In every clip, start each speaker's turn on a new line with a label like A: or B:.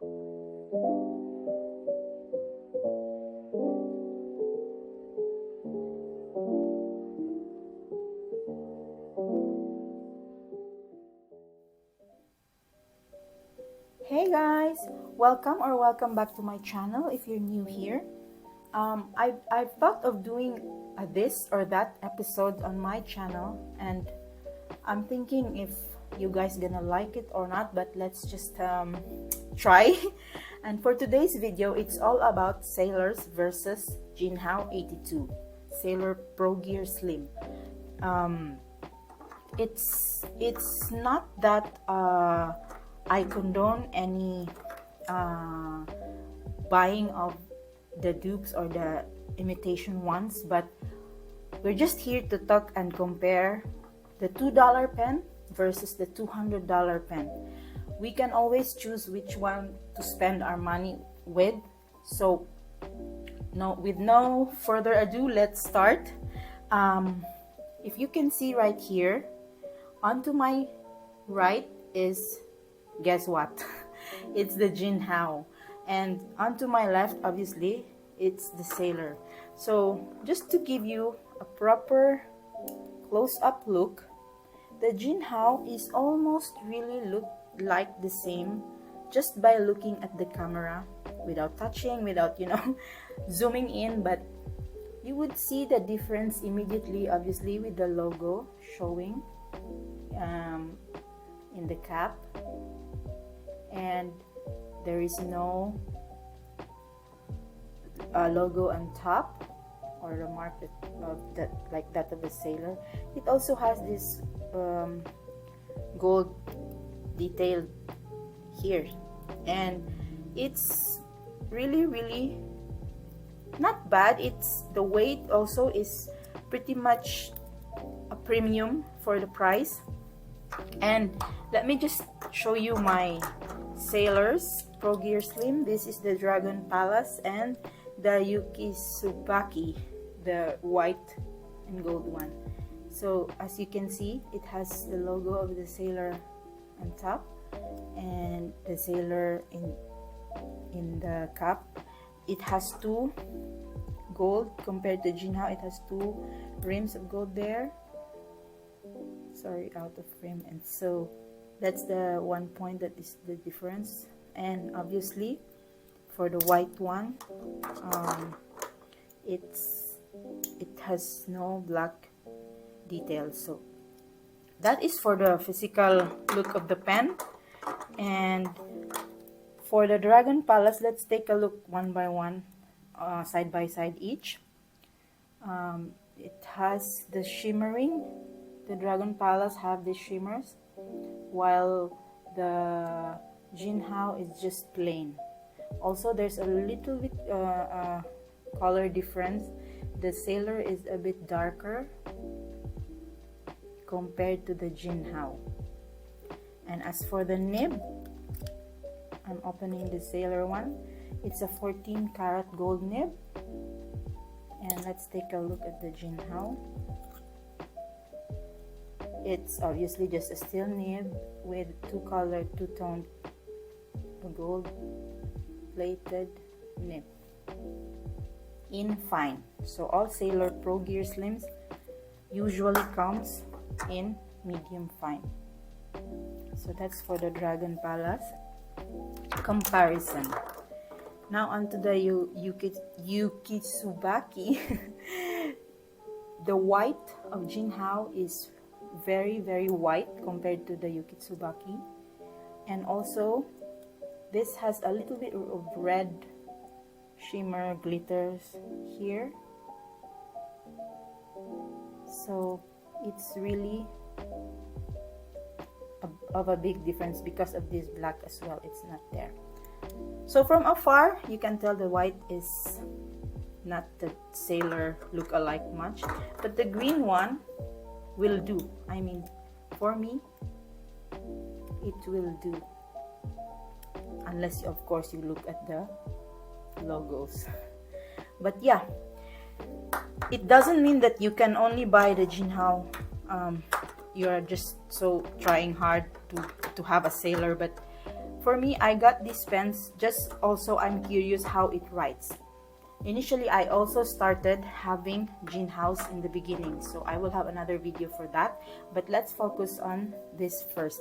A: Hey guys, welcome back to my channel if you're new here. I've thought of doing this or that episode on my channel, and I'm thinking if you guys gonna like it or not, but let's just try. And for today's video, it's all about Sailors versus Jin Hao 82 Sailor Pro Gear Slim. It's not that I condone any buying of the dupes or the imitation ones, but we're just here to talk and compare the $2 pen versus the $200 pen. We can always choose which one to spend our money with. So with no further ado, let's start. If you can see right here, onto my right is, guess what? It's the Jin Hao, and onto my left, obviously, it's the Sailor. So just to give you a proper close-up look, the Jin Hao is almost really look like the same just by looking at the camera, without touching, without zooming in, but you would see the difference immediately, obviously, with the logo showing in the cap. And there is no logo on top or the mark like that of a Sailor. It also has this gold detail here, and it's really not bad. It's the weight also is pretty much a premium for the price. And let me just show you my Sailors Pro Gear Slim. This is the Dragon Palace and the Yukitsubaki, the white and gold one. So as you can see, it has the logo of the Sailor on top and the Sailor in the cap. It has two gold compared to Jin Hao. It has two rims of gold there. Sorry, out of frame. And so that's the one point that is the difference. And obviously for the white one, it has no black details. So that is for the physical look of the pen. And for the Dragon Palace, let's take a look one by one, side by side each. It has the shimmering. The Dragon Palace have the shimmers, while the Jin Hao is just plain. Also, there's a little bit color difference. The Sailor is a bit darker compared to the Jin Hao. And as for the nib, I'm opening the Sailor one. It's a 14 karat gold nib. And let's take a look at the Jin Hao. It's obviously just a steel nib with two-toned gold plated nib in fine. So all Sailor Pro Gear Slims usually comes in medium fine. So that's for the Dragon Palace comparison. Now onto the Yukitsubaki. The white of Jin Hao is very white compared to the Yukitsubaki, and also this has a little bit of red shimmer glitters here, so it's really of a big difference because of this black as well. It's not there. So from afar you can tell the white is not the Sailor look-alike much, but the green one will do. I mean, for me, it will do, unless of course you look at the logos. But yeah, it doesn't mean that you can only buy the Jin Hao. You are just so trying hard to have a Sailor, but For me, I got these pens just also I'm curious how it writes. Initially, I also started having Jin Hao's in the beginning, so I will have another video for that. But let's focus on this first.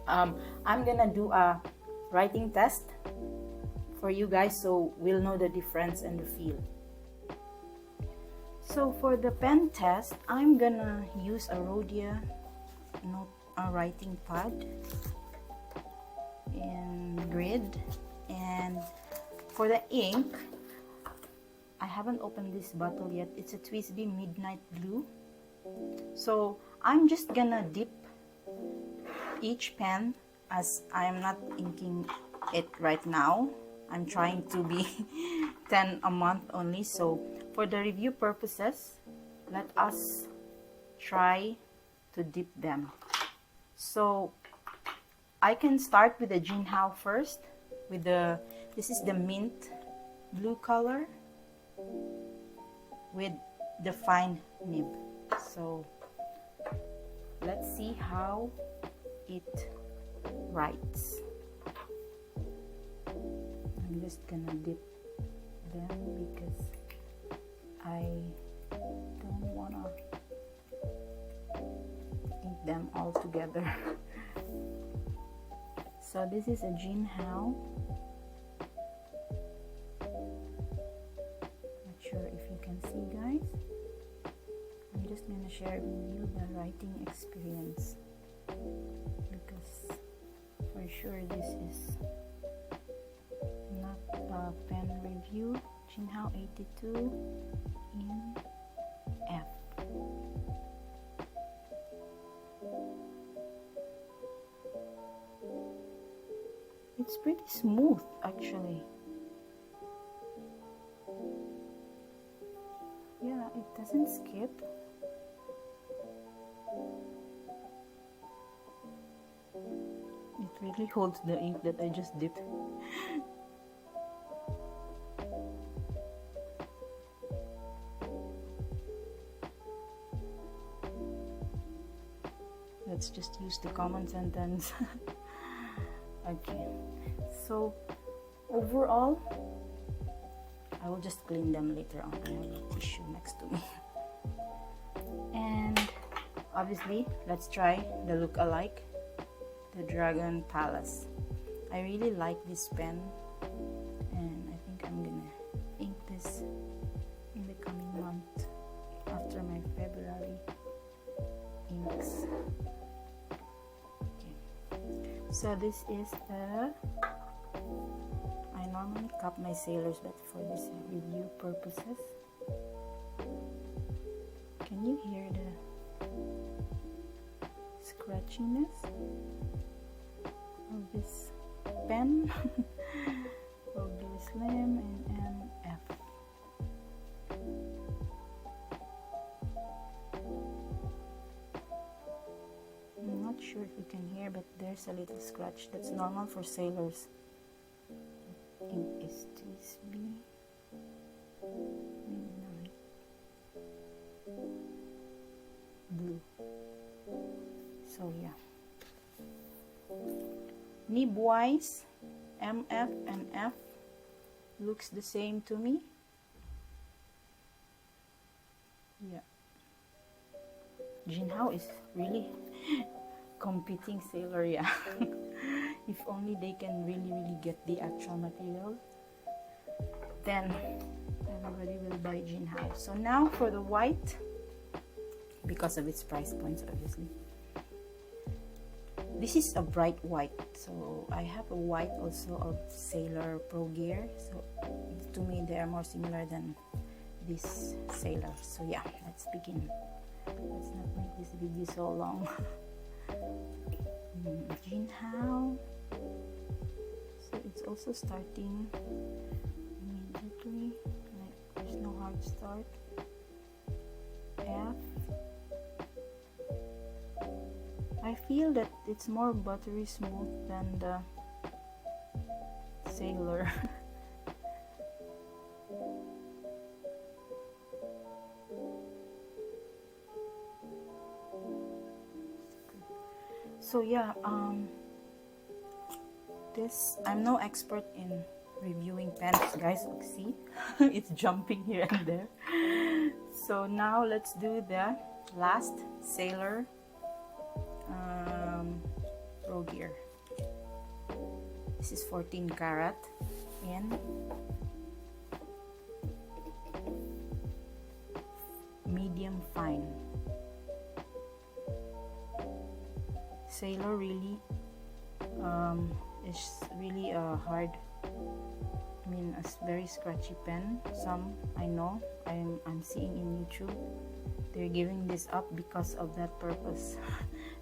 A: I'm gonna do a writing test for you guys so we'll know the difference and the feel. So for the pen test, I'm gonna use a Rhodia writing pad in grid, and for the ink, I haven't opened this bottle yet. It's a Twisby Midnight Blue. So I'm just gonna dip each pen, as I'm not inking it right now. I'm trying to be 10 a month only. So for the review purposes, let us try to dip them. So I can start with the Jin Hao first. This is the mint blue color with the fine nib. So let's see how it writes. I'm just gonna dip them because I don't wanna ink them all together. So this is a Jin Hao. Not sure if you can see, guys. I'm just gonna share with you the writing experience because for sure this is not a pen review. Jin Hao 82 in F. It's pretty smooth actually. Yeah, it doesn't skip. It really holds the ink that I just dipped. Let's just use the common sentence. Okay, so overall, I will just clean them later on. I have a tissue next to me. And obviously, let's try the look-alike, the Dragon Palace. I really like this pen, and I think I'm gonna ink this in the coming month after my February inks. So this is the, I normally cup my sailors, but for this review purposes, can you hear the scratchiness of this pen? Probably Slim and MF. I'm not sure if you can hear, but there's a little scratch. That's normal for sailors. Ink is Twisby Midnight Blue. So yeah. Nib wise, MF and F looks the same to me. Yeah. Jin Hao is really competing sailor, yeah. If only they can really get the actual material, then everybody will buy Jin Hao. So now for the white, because of its price points obviously. This is a bright white, so I have a white also of Sailor Pro Gear, so to me they are more similar than this Sailor. So yeah, let's begin. Let's not make this video so long. Jin Hao, so it's also starting immediately, like there's no hard start. F, I feel that it's more buttery smooth than the Sailor. So yeah, this. I'm no expert in reviewing pens, guys. Look, see, it's jumping here and there. So now let's do the last Sailor Pro Gear. This is 14 karat in medium fine. Sailor really is really hard. I mean, a very scratchy pen. Some I know I'm seeing in YouTube, they're giving this up because of that purpose.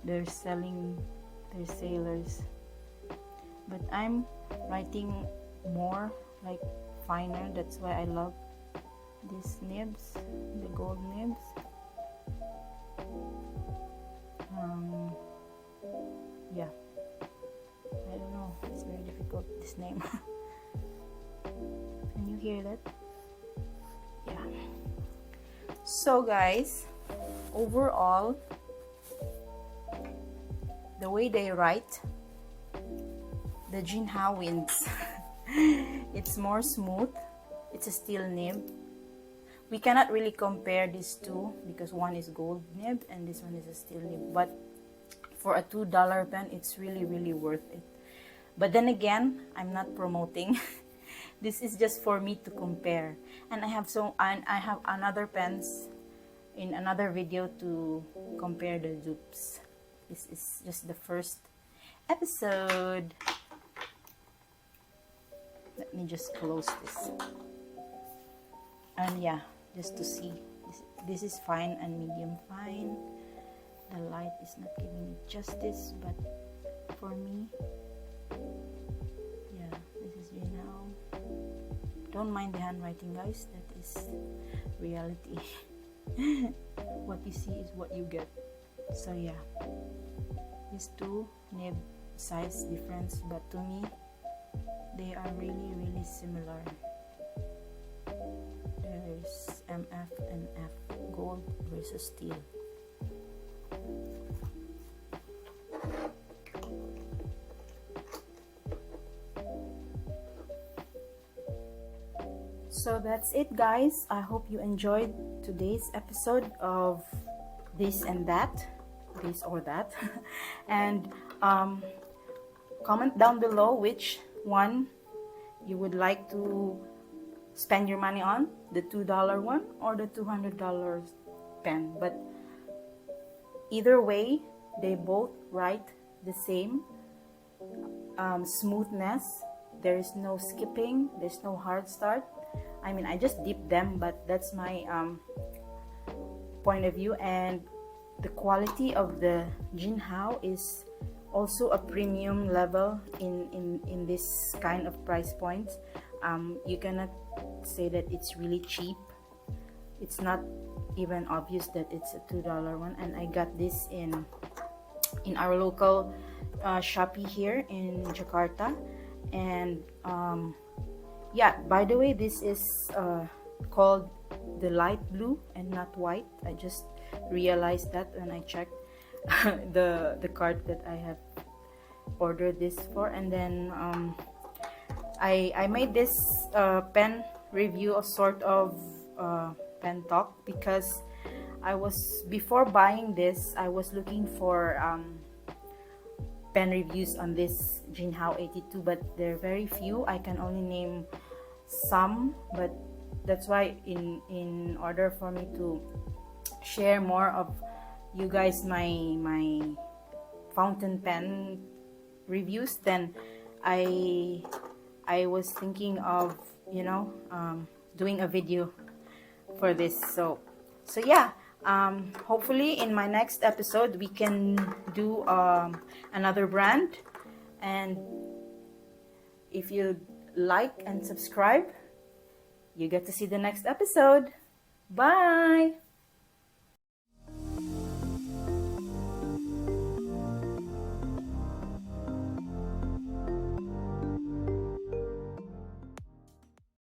A: They're selling their Sailors, but I'm writing more like finer. That's why I love these nibs, the gold nibs. Yeah, I don't know, it's very difficult, this name. Can you hear that? Yeah. So guys, overall, the way they write, the Jin Hao wins. It's more smooth. It's a steel nib. We cannot really compare these two because one is gold nib and this one is a steel nib, but for a $2 pen, it's really worth it. But then again, I'm not promoting. This is just for me to compare, and I have another pens in another video to compare the dupes. This is just the first episode. Let me just close this. And yeah, just to see, this is fine and medium fine. The light is not giving it justice, but for me, yeah, this is Jin Hao. Don't mind the handwriting, guys. That is reality. What you see is what you get. So yeah, these two nib size difference, but to me, they are really similar. There's MF and F, gold versus steel. So that's it, guys. I hope you enjoyed today's episode of this and that, this or that. And comment down below which one you would like to spend your money on, the $2 one or the $200 pen. But either way, they both write the same. Smoothness, there is no skipping, there's no hard start. I mean, I just dipped them, but that's my point of view. And the quality of the Jin Hao is also a premium level in this kind of price points. You cannot say that it's really cheap. It's not even obvious that it's a $2 one. And I got this in our local Shopee here in Jakarta. And yeah, by the way, this is called the light blue and not white. I just realized that when I checked the card that I have ordered this for. And then I made this pen review a sort of pen talk, because before buying this, I was looking for pen reviews on this Jin Hao 82, but there are very few. I can only name some, but that's why in order for me to share more of you guys my fountain pen reviews, then I was thinking of, you know, doing a video for this. So yeah, hopefully in my next episode we can do another brand. And if you like and subscribe, you get to see the next episode. Bye.